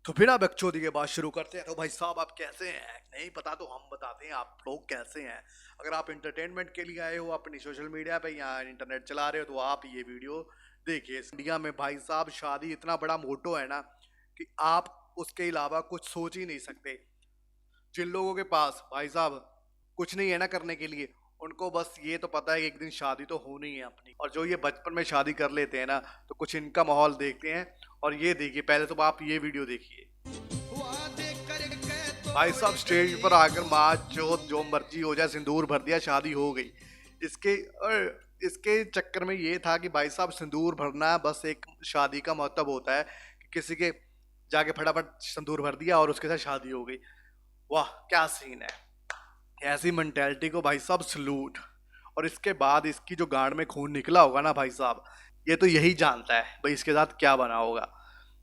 तो बिना बकचोदी के बात शुरू करते हैं। तो भाई साहब आप कैसे हैं? नहीं पता तो हम बताते हैं आप लोग कैसे हैं। अगर आप इंटरटेनमेंट के लिए आए हो अपनी सोशल मीडिया पे या इंटरनेट चला रहे हो तो आप ये वीडियो देखिए। इस इंडिया में भाई साहब शादी इतना बड़ा मोटो है ना कि आप उसके अलावा कुछ सोच ही नहीं सकते। जिन लोगों के पास भाई साहब कुछ नहीं है ना करने के लिए, उनको बस ये तो पता है कि एक दिन शादी तो होनी है अपनी। और जो ये बचपन में शादी कर लेते हैं ना, तो कुछ इनका माहौल देखते हैं। और ये देखिए, पहले तो आप ये वीडियो देखिए। भाई साहब स्टेज पर आकर माँ जो मर्जी हो जाए सिंदूर भर दिया, शादी हो गई। इसके और इसके चक्कर में ये था कि भाई साहब सिंदूर भरना बस एक शादी का मतलब होता है कि किसी के जाके फटाफट सिंदूर भर दिया और उसके साथ शादी हो गई। वाह क्या सीन है। ऐसी मेंटेलिटी को भाई साहब सलूट। और इसके बाद इसकी जो गांड में खून निकला होगा ना भाई साहब, ये तो यही जानता है भाई इसके साथ क्या बना होगा।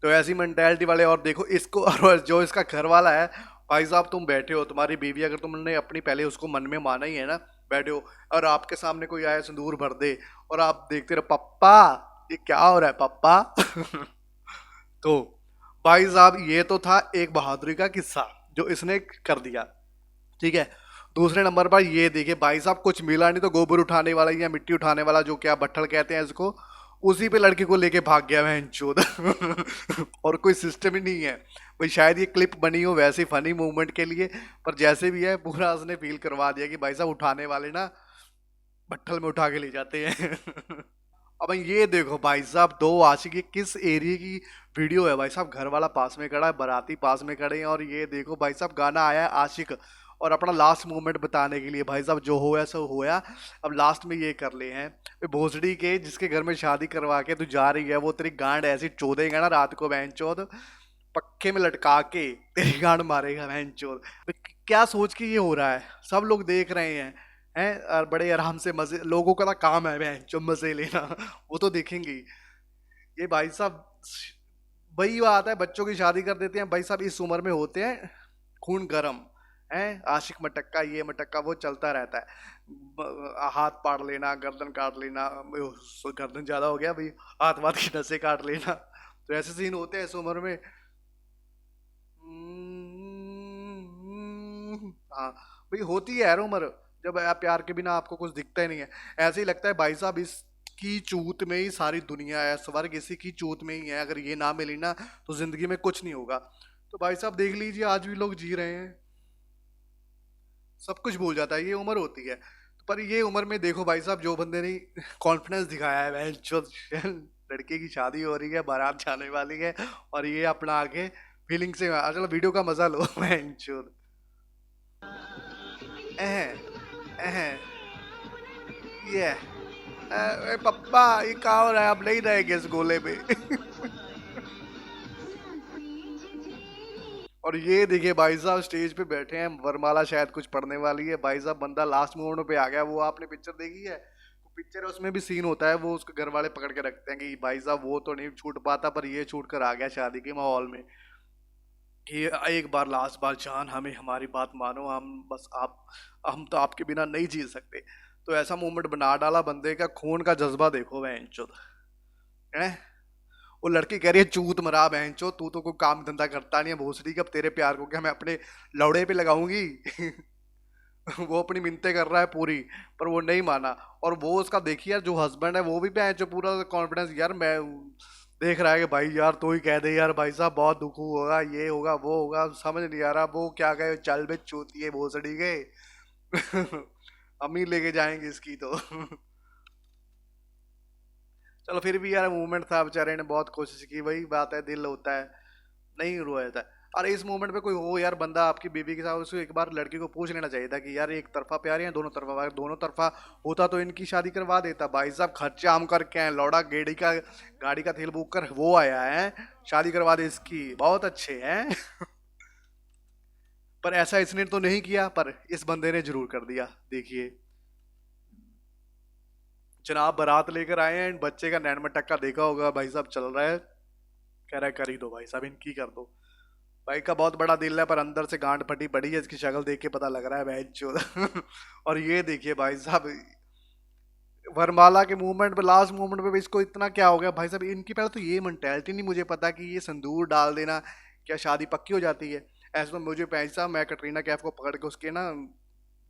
तो ऐसी मेंटेलिटी वाले, और देखो इसको और जो इसका घर वाला है। भाई साहब तुम बैठे हो, तुम्हारी बीवी, अगर तुमने अपनी पहले उसको मन में माना ही है ना, बैठे हो और आपके सामने कोई आया सिंदूर भर दे और आप देखते रहो, पप्पा ये क्या हो रहा है पप्पा। तो भाई साहब ये तो था एक बहादुरी का किस्सा जो इसने कर दिया। ठीक है। दूसरे नंबर पर ये देखिए भाई साहब, कुछ मिला नहीं तो गोबर उठाने वाला या मिट्टी उठाने वाला, जो क्या भट्ठल कहते हैं इसको, उसी पे लड़की को लेके भाग गया बहनचोद। और कोई सिस्टम ही नहीं है भाई। शायद ये क्लिप बनी हो वैसे फनी मूवमेंट के लिए, पर जैसे भी है पूरा उसने फील करवा दिया कि भाई साहब उठाने वाले ना भट्ठल में उठा के ले जाते हैं। अब ये देखो भाई साहब, दो आशिक, ये किस एरिया की वीडियो है भाई साहब। घर वाला पास में खड़ा है, बाराती पास में खड़े हैं, और ये देखो भाई साहब गाना आया है आशिक। और अपना लास्ट मोमेंट बताने के लिए भाई साहब जो होया सो होया। अब लास्ट में ये कर ले हैं भोसड़ी के, जिसके घर में शादी करवा के तू जा रही है, वो तेरी गांड ऐसी चोदेगा ना रात को बहन चोद, पक्के में लटका के तेरी गांड मारेगा बहन चोद। क्या सोच के ये हो रहा है, सब लोग देख रहे हैं और बड़े आराम से मजे, लोगों का ना काम है बहन जो मजे लेना। वो तो देखेंगे ही। ये भाई साहब वही बात है, बच्चों की शादी कर देते हैं भाई साहब, इस उम्र में होते हैं खून गरम है। आशिक मटक्का ये मटक्का वो चलता रहता है। हाथ पाड़ लेना, गर्दन काट लेना, गर्दन ज्यादा हो गया भाई, हाथ वाथ की नसें काट लेना। तो ऐसे सीन होते हैं इस उम्र में। हाँ भाई, होती है यार उम्र, जब आप प्यार के बिना आपको कुछ दिखता ही नहीं है। ऐसे ही लगता है भाई साहब इसकी चूत में ही सारी दुनिया है, स्वर्ग इसी की चूत में ही है। अगर ये ना मिली ना तो जिंदगी में कुछ नहीं होगा। तो भाई साहब देख लीजिए, आज भी लोग जी रहे हैं, सब कुछ भूल जाता है, ये उम्र होती है। पर ये उम्र में देखो भाई साहब, जो बंदे ने कॉन्फिडेंस दिखाया है वह जो लड़के की शादी हो रही है, बारात जाने वाली है, और ये अपना आगे फीलिंग से चलो वीडियो का मजा लो। मैं ये पप्पा ये कहा हो रहा है, आप नहीं रहेंगे इस गोले में। और ये देखिए भाई साहब स्टेज पे बैठे हैं, वरमाला शायद कुछ पढ़ने वाली है। भाई साहब बंदा लास्ट मोमेंट पे आ गया। वो आपने पिक्चर देखी है, तो पिक्चर उसमें भी सीन होता है, वो उसके घर वाले पकड़ के रखते हैं कि भाई साहब वो तो नहीं छूट पाता, पर ये छूट कर आ गया शादी के माहौल में कि एक बार लास्ट बार जान, हमें हमारी बात मानो, हम बस आप, हम तो आपके बिना नहीं जी सकते। तो ऐसा मोमेंट बना डाला बंदे का, खून का जज्बा देखो बहन चोद है। वो लड़की कह रही है चूत मरा बहन चो, तू तो कोई काम धंधा करता नहीं है भोसड़ी, कब तेरे प्यार को क्या मैं अपने लौड़े पे लगाऊंगी। वो अपनी मिन्नतें कर रहा है पूरी, पर वो नहीं माना। और वो उसका देखिए यार, जो हस्बैंड है वो भी बहन चो पूरा कॉन्फिडेंस, यार मैं देख रहा है कि भाई यार तू ही कह दे यार भाई साहब, बहुत दुख होगा, ये होगा वो होगा, समझ नहीं आ रहा वो क्या कहे, चल बे चूतिए भोसड़ी के। हम ही लेके जाएंगे इसकी तो। चलो फिर भी यार मूवमेंट था, बेचारे ने बहुत कोशिश की, वही बात है, दिल होता है, नहीं रोया था। अरे इस मोमेंट पे कोई हो यार बंदा आपकी बीवी के साथ, उसको एक बार लड़की को पूछ लेना चाहिए था कि यार एक तरफा प्यार है या दोनों तरफा प्यार? दोनों तरफा होता तो इनकी शादी करवा देता। भाई साहब खर्चा हम करके आए, लौड़ा गाड़ी का तेल बुक कर वो आया है, शादी करवा दे इसकी, बहुत अच्छे हैं। पर ऐसा इसने तो नहीं किया, पर इस बंदे ने जरूर कर दिया। देखिए जनाब बारात लेकर आए हैं, बच्चे का नैन मटक्का देखा होगा भाई साहब चल रहा है, कह रहा है कर ही दो भाई साहब, इनकी कर दो। भाई का बहुत बड़ा दिल है, पर अंदर से गांड फटी पड़ी है, इसकी शक्ल देख के पता लग रहा है बहन चोद। और ये देखिए भाई साहब वरमाला के मूवमेंट पे, लास्ट मूवमेंट पे भी इसको इतना क्या हो गया भाई साहब। इनकी पहले तो ये मेंटेलिटी नहीं मुझे पता कि ये संदूर डाल देना क्या शादी पक्की हो जाती है? ऐसे में मुझे पैसा, मैं कटरीना कैफ को पकड़ के उसके ना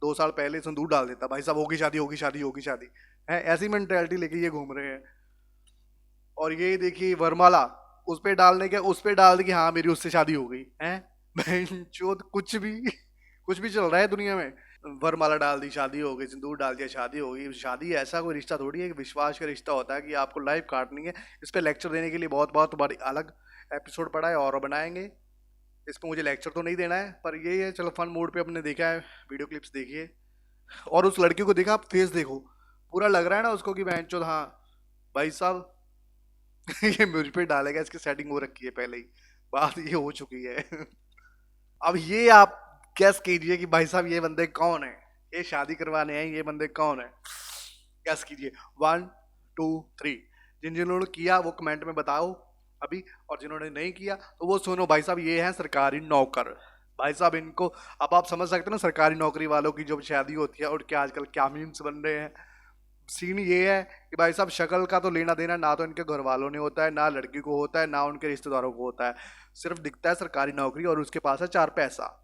2 साल पहले संदूर डाल देता, भाई साहब होगी शादी, होगी शादी, होगी शादी। है ऐसी मेंटेलिटी लेके ये घूम रहे हैं। और ये देखिए वरमाला, उस पे डाल दी कि हाँ मेरी उससे शादी हो गई है। बहनचोद, कुछ भी चल रहा है दुनिया में। वरमाला डाल दी शादी हो गई, सिंदूर डाल दिया शादी हो गई। शादी ऐसा कोई रिश्ता थोड़ी है कि विश्वास का रिश्ता होता है कि आपको लाइफ काटनी है। इस पे लेक्चर देने के लिए बहुत बहुत बड़ी अलग एपिसोड पड़ा है और बनाएंगे। इस पे मुझे लेक्चर तो नहीं देना है, पर ये है चलो फन मोड पे अपने देखा है, वीडियो क्लिप्स देखिए। और उस लड़की को देखा, आप फेस देखो, पूरा लग रहा है ना उसको कि बहनचोद हाँ भाई साहब ये मुझ पे डालेगा, इसकी सेटिंग हो रखी है पहले ही, बात ये हो चुकी है। अब ये आप गैस कीजिए कि भाई साहब ये बंदे कौन है, ये शादी करवाने हैं ये बंदे कौन है? गैस कीजिए, 1 2 3। जिन जिन्होंने किया वो कमेंट में बताओ अभी, और जिन्होंने नहीं किया तो वो सुनो। भाई साहब ये हैं सरकारी नौकर। भाई साहब इनको, अब आप समझ सकते हैं ना सरकारी नौकरी वालों की जब शादी होती है और क्या आजकल क्या मीम्स बन रहे हैं। सीन ये है कि भाई साहब शक्ल का तो लेना देना ना तो इनके घर वालों ने होता है, ना लड़की को होता है, ना उनके रिश्तेदारों को होता है। सिर्फ दिखता है सरकारी नौकरी और उसके पास है 4 पैसा।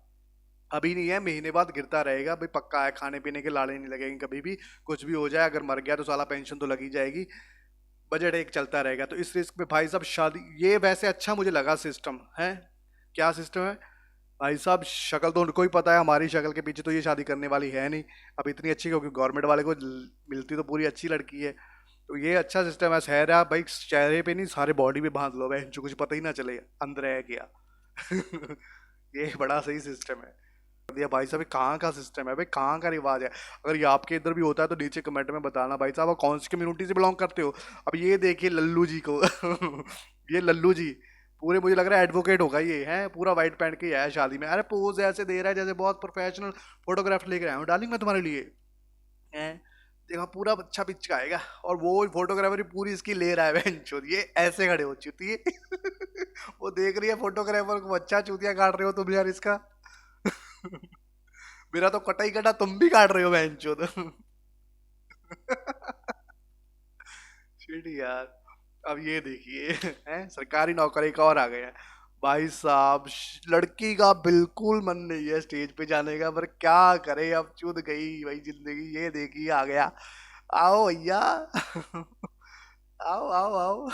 अभी नहीं है, महीने बाद गिरता रहेगा भाई, पक्का है। खाने पीने के लाड़े नहीं लगेंगे कभी भी। कुछ भी हो जाए, अगर मर गया तो साला पेंशन तो लगी जाएगी। बजट एक चलता रहेगा। तो इस रिस्क में भाई साहब शादी, ये वैसे अच्छा मुझे लगा सिस्टम है। क्या सिस्टम है? भाई साहब शक्ल तो उनको ही पता है, हमारी शक्ल के पीछे तो ये शादी करने वाली है नहीं। अब इतनी अच्छी, क्योंकि गवर्नमेंट वाले को मिलती तो पूरी अच्छी लड़की है। तो ये अच्छा सिस्टम है। शहर है भाई, चेहरे पे नहीं सारे बॉडी पे बांध लो भाई, जो कुछ पता ही ना चले अंदर है क्या। ये बड़ा सही सिस्टम है दिया भाई साहब। ये कहाँ का सिस्टम है भाई, कहाँ का रिवाज है? अगर ये आपके इधर भी होता है तो नीचे कमेंट में बताना भाई साहब, आप कौन सी कम्युनिटी से बिलोंग करते हो। अब ये देखिए लल्लू जी को। ये लल्लू जी पूरे, मुझे लग रहा है एडवोकेट होगा ये, है पूरा वाइट पहन के आया है शादी में। अरे पोज ऐसे दे रहा है जैसे बहुत प्रोफेशनल फोटोग्राफ लेकर आया हूँ डार्लिंग मैं तुम्हारे लिए, हैं। देखा पूरा अच्छा पिच आएगा, और वो फोटोग्राफर पूरी इसकी ले रहा है बहन। ये ऐसे खड़े हो चुकी है। वो देख रही है फोटोग्राफर को, अच्छा चूतिया काट रहे हो तुम यार इसका। मेरा तो कटा ही कटा, तुम भी काट रहे हो बहन चोद। शिट यार। अब ये देखिए, हैं सरकारी नौकर एक और आ गया। भाई साहब लड़की का बिल्कुल मन नहीं है स्टेज पे जाने का, पर क्या करे, अब चुद गई भाई जिंदगी। ये देखिए आ गया, आओ भैया। आओ आओ आओ।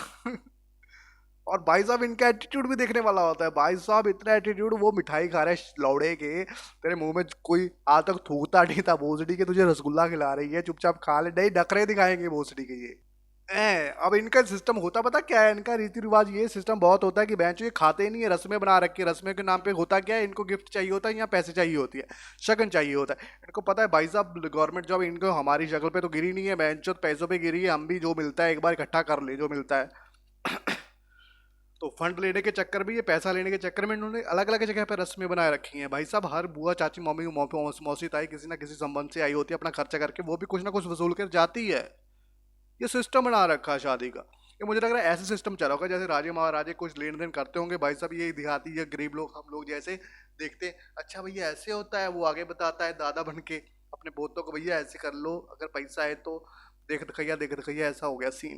और भाई साहब इनका एटीट्यूड भी देखने वाला होता है। भाई साहब इतना एटीट्यूड, वो मिठाई खा रहे हैं लौड़े के, तेरे मुंह में कोई आज तक थूकता नहीं था भोसड़ी के, तुझे रसगुल्ला खिला रही है, चुपचाप खा ले, नहीं नखरे दिखाएंगे भोसड़ी के ये। अब इनका सिस्टम होता पता क्या है, इनका रीति रिवाज ये सिस्टम बहुत होता है कि बेंच ये खाते ही नहीं है, रस्में बना रखी है। रस्में के नाम पे होता क्या है, इनको गिफ्ट चाहिए होता है या पैसे चाहिए होती है, शगन चाहिए होता है। इनको पता है भाई साहब गवर्नमेंट जॉब इनको हमारी शक्ल पे तो गिरी नहीं है, बेंच पैसों पे गिरी है। हम भी जो मिलता है एक बार इकट्ठा कर ले जो मिलता है। तो फंड लेने के चक्कर में, ये पैसा लेने के चक्कर में इन्होंने अलग अलग जगह पर रस्में बनाए रखी हैं। भाई साहब हर बुआ चाची मम्मी मौसी ताई किसी ना किसी संबंध से आई होती है, अपना खर्चा करके वो भी कुछ ना कुछ वसूल कर जाती है। ये सिस्टम बना रखा है शादी का। ये मुझे लग रहा है ऐसे सिस्टम चला होगा जैसे राजे महाराजे कुछ लेन देन करते होंगे भाई साहब, ये देहाती या गरीब लोग हम लोग जैसे देखते हैं, अच्छा भैया ऐसे होता है, वो आगे बताता है दादा बन के अपने पोतों को, भैया ऐसे कर लो अगर पैसा है तो। देख दिखैया ऐसा हो गया सीन,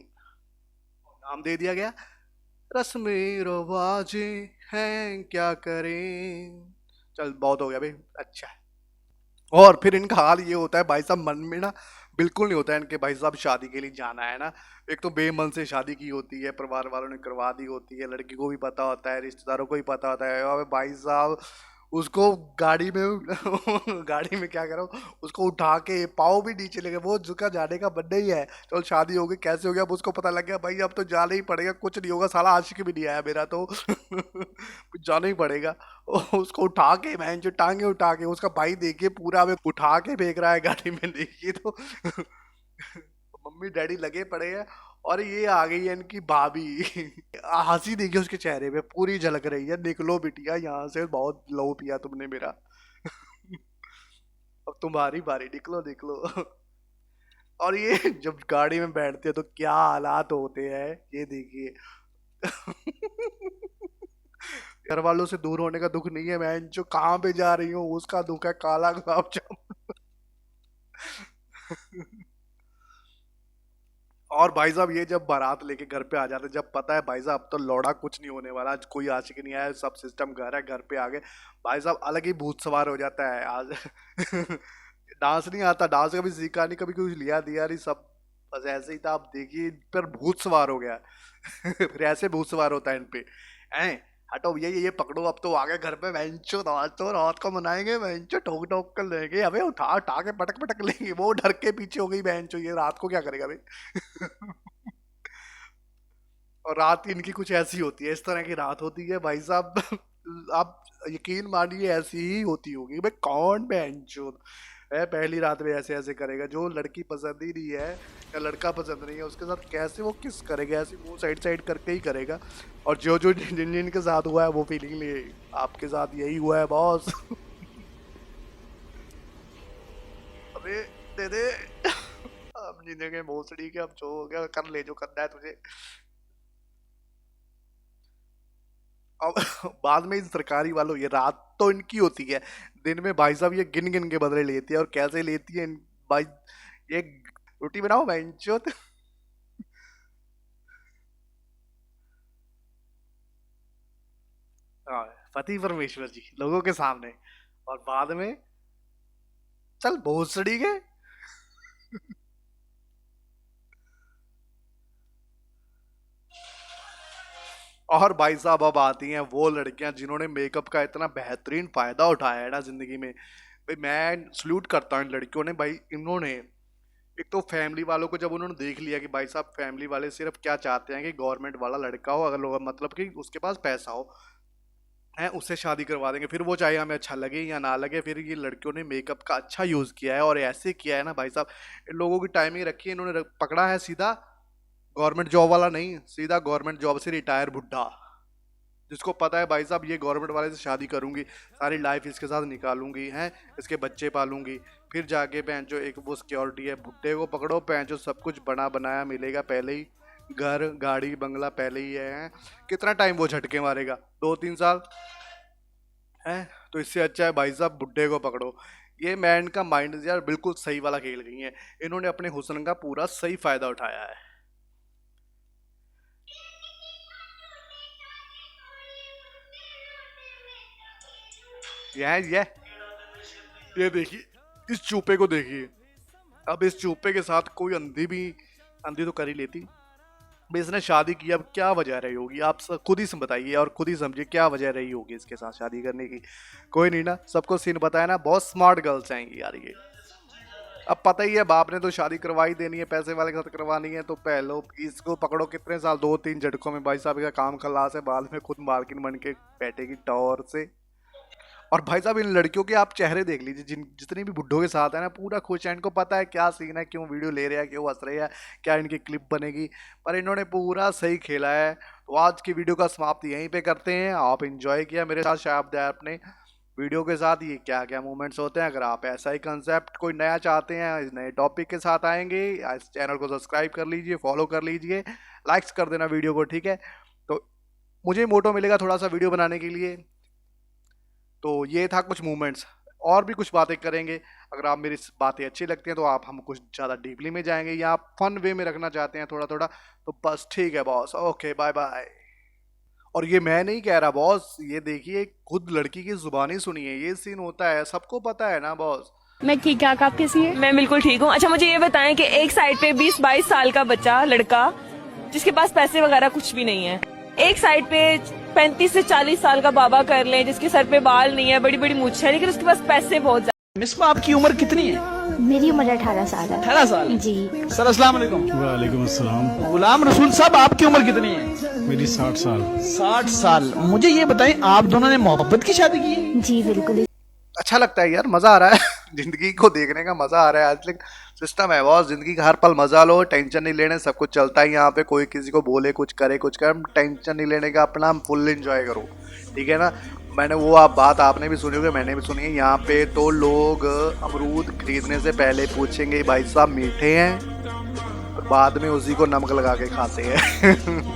नाम दे दिया गया। रस्में रवाजे हैं क्या करें। चल बहुत हो गया भाई, अच्छा है। और फिर इनका हाल ये होता है भाई साहब, मन में ना बिल्कुल नहीं होता है इनके भाई साहब शादी के लिए जाना है ना। एक तो बेमन से शादी की होती है, परिवार वालों ने करवा दी होती है, लड़की को भी पता होता है, रिश्तेदारों को भी पता होता है। अबे भाई साहब उसको गाड़ी में गाड़ी में क्या करो, उसको उठा के पाँव भी नीचे लगे, वो झुका जाने का बंदा ही है। चल शादी हो गई, कैसे हो गया, अब उसको पता लग गया भाई अब तो जाना ही पड़ेगा, कुछ नहीं होगा, साला आशिक भी नहीं आया मेरा तो। जाना ही पड़ेगा। उसको उठा के बहन जो टांगे उठा के, उसका भाई देखिए पूरा में उठा के फेंक रहा है गाड़ी में, देखिए तो। मम्मी डैडी लगे पड़े हैं, और ये आ गई है इनकी भाभी। हंसी देखिए उसके चेहरे पे पूरी झलक रही है, निकलो बिटिया यहाँ से, बहुत लो पिया तुमने मेरा। अब तुम्हारी बारी, निकलो निकलो। और ये जब गाड़ी में बैठते हैं तो क्या हालात होते हैं ये देखिए। घर वालों से दूर होने का दुख नहीं है, मैं जो कहाँ पे जा रही हूँ उसका दुख है, काला गुलाब जामुन। और भाई साहब ये जब बारात लेके घर पे आ जाते, जब पता है भाई साहब अब तो लौड़ा कुछ नहीं होने वाला, आज कोई आशिक नहीं आया, सब सिस्टम घर पे आ गए, भाई साहब अलग ही भूत सवार हो जाता है आज। डांस नहीं आता, डांस कभी सीखा नहीं, कभी कुछ लिया दिया नहीं, सब बस ऐसे ही था। आप देखिए पर भूत सवार हो गया। फिर ऐसे भूत सवार होता है इन पे। हैं, हटो भैया, ये पकड़ो, अब तो आ गए घर पे, बेंचो तो रात को मनाएंगे, बेंचो ठोक ठोक कर लेंगे, अबे उठा उठा के पटक पटक लेंगे, वो डर के पीछे हो गई बेंचो, ये रात को क्या करेगा भाई। और रात इनकी कुछ ऐसी होती है, इस तरह की रात होती है भाई साहब। आप यकीन मानिए ऐसी ही होती होगी भाई, कौन बेंचो है पहली रात में ऐसे ऐसे करेगा, जो लड़की पसंद ही नहीं है या लड़का पसंद नहीं है उसके साथ कैसे वो किस करेगा, ऐसे वो साइड साइड करके ही करेगा। और जो जो जिन जिन के साथ हुआ है वो फीलिंग ले, आपके साथ यही हुआ है बॉस। अबे दे दे। अब जिंदगी भोसड़ी के, अब जो हो गया कर ले, जो करना है तुझे। अब बाद में इन सरकारी वालों, ये रात तो इनकी होती है, दिन में भाई साहब ये गिन गिन के बदले लेती है, और कैसे लेती है भाई, ये रोटी बनाओ बेंचो। हाँ, पति परमेश्वर जी लोगों के सामने, और बाद में चल भोसड़ी के। और भाई साहब अब आती हैं वो लड़कियां जिन्होंने मेकअप का इतना बेहतरीन फायदा उठाया है ना जिंदगी में, भाई मैं सल्यूट करता हूँ इन लड़कियों ने भाई। इन्होंने एक तो फैमिली वालों को जब उन्होंने देख लिया कि भाई साहब फैमिली वाले सिर्फ क्या चाहते हैं कि गवर्नमेंट वाला लड़का हो, अगर लोग मतलब कि उसके पास पैसा हो, है उससे शादी करवा देंगे, फिर वो चाहे हमें अच्छा लगे या ना लगे। फिर ये लड़कियों ने मेकअप का अच्छा यूज किया है, और ऐसे किया है ना भाई साहब, इन लोगों की टाइमिंग रखी है, इन्होंने पकड़ा है सीधा गवर्नमेंट जॉब वाला नहीं, सीधा गवर्नमेंट जॉब से रिटायर बुड्ढा, जिसको पता है भाई साहब ये गवर्नमेंट वाले से शादी करूंगी, सारी लाइफ इसके साथ निकालूंगी, हैं इसके बच्चे पालूंगी, फिर जाके जो एक वो सिक्योरिटी है, भुट्टे को पकड़ो जो सब कुछ बना बनाया मिलेगा पहले ही, घर गाड़ी बंगला पहले ही है, हैं? कितना टाइम वो झटके मारेगा, 2-3 साल है। तो इससे अच्छा है भाई साहब बुड्ढे को पकड़ो। ये मैन का माइंड यार बिल्कुल सही वाला खेल गई है, इन्होंने अपने हुस्न का पूरा सही फायदा उठाया है। यह ये देखिए, इस चूपे को देखिए, अब इस चूपे के साथ कोई अंधी भी, अंधी तो कर ही लेती भाई, इसने शादी की, अब क्या वजह रही होगी, आप सब खुद ही बताइए और खुद ही समझिए क्या वजह रही होगी इसके साथ शादी करने की। कोई नहीं ना, सबको सीन बताया ना, बहुत स्मार्ट गर्ल्स आएंगी यार ये। अब पता ही है बाप ने तो शादी करवाई देनी है, पैसे वाले के साथ करवानी है, तो पहलो इसको पकड़ो, कितने साल 2-3 झटकों में भाई साहब का काम खलास है, बाद में खुद मालकिन बन के बैठेगी टॉर से। और भाई साहब इन लड़कियों के आप चेहरे देख लीजिए, जितने भी बुड्ढों के साथ है ना, पूरा खुश है, इनको पता है क्या सीन है, क्यों वीडियो ले रहे हैं, क्यों हंस रहे हैं, क्या इनकी क्लिप बनेगी, पर इन्होंने पूरा सही खेला है। तो आज की वीडियो का समाप्ति यहीं पे करते हैं। आप इंजॉय किया मेरे साथ शायद आपने वीडियो के साथ, ये क्या क्या मोमेंट्स होते हैं। अगर आप ऐसा ही कंसेप्ट कोई नया चाहते हैं, इस नए टॉपिक के साथ आएंगे, इस चैनल को सब्सक्राइब कर लीजिए, फॉलो कर लीजिए, लाइक्स कर देना वीडियो को, ठीक है। तो मुझे मोटो मिलेगा थोड़ा सा वीडियो बनाने के लिए। तो ये था कुछ मूवमेंट्स, और भी कुछ बातें करेंगे। अगर आप मेरी बातें अच्छी लगती हैं तो आप हम कुछ ज़्यादा डीपली में जाएंगे, या आप फन वे में रखना चाहते हैं थोड़ा थोड़ा, तो बस ठीक है बॉस, ओके बाय बाय। और ये मैं नहीं कह रहा बॉस, ये देखिए खुद लड़की की जुबानी सुनिए, ये सीन होता है, सबको पता है ना बॉस। मैं ठीक ठाक, आप कैसी हैं? मैं बिल्कुल ठीक हूँ। अच्छा मुझे ये बताएं कि एक साइड पे 20-22 साल का बच्चा लड़का जिसके पास पैसे वगैरह कुछ भी नहीं है, एक साइड पे 35 से 40 साल का बाबा कर लें जिसके सर पे बाल नहीं है, बड़ी बड़ी मूंछ है, लेकिन उसके पास पैसे बहुत ज्यादा। मिस आपकी उम्र कितनी है? मेरी उम्र 18 साल है। 18 साल जी सर, अस्सलाम वालेकुम। वालेकुम अस्सलाम। गुलाम रसूल साहब आपकी उम्र कितनी है? मेरी 60 साल। 60 साल। मुझे ये बताएं, आप दोनों ने मोहब्बत की शादी की है? जी बिल्कुल। अच्छा लगता है यार, मजा आ रहा है। जिंदगी को देखने का मजा आ रहा है। आज सिस्टम है बॉस, जिंदगी का हर पल मजा लो, टेंशन नहीं लेने, सब कुछ चलता है यहाँ पे, कोई किसी को बोले कुछ करे कुछ कर, टेंशन नहीं लेने का, अपना फुल एंजॉय करो, ठीक है ना। मैंने वो आप बात आपने भी सुनी होगी, मैंने भी सुनी है, यहाँ पे तो लोग अमरूद खरीदने से पहले पूछेंगे भाई साहब मीठे हैं, और बाद में उसी को नमक लगा के खाते हैं।